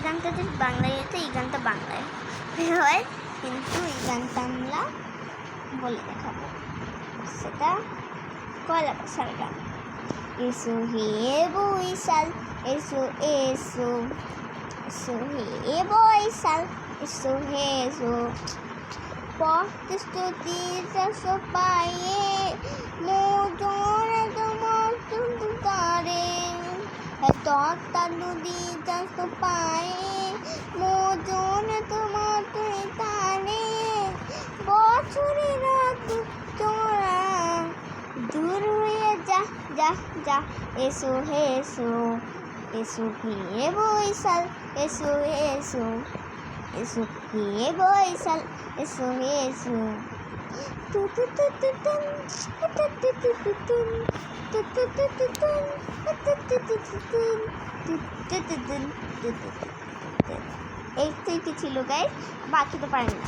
গানটা তো বাংলায় হতো, এই গানটা বাংলায় হয়, কিন্তু এই গানটা আমরা বলে দেখাবো। সেটা পয়লা বৈশাখ গান। এসো হে বৈশাখ, এসো এসো, এসো হে বৈশাখ, এসো হে এসো। প্রতিশ্রুতি চারশো পায়ে মোজন তোমার তারে, তত্তা নদী চারশো পায়ে মোজন তোমার তারে। বছরের রাত তোরা দূর হয়ে যা যা যা। এসো হে এসো, এসো হে বৈশাখ, এসো এসো, এসো হে বৈশাখ, এসো এসো। এই তো ছিল গাইস, বাকি তো পারেন না।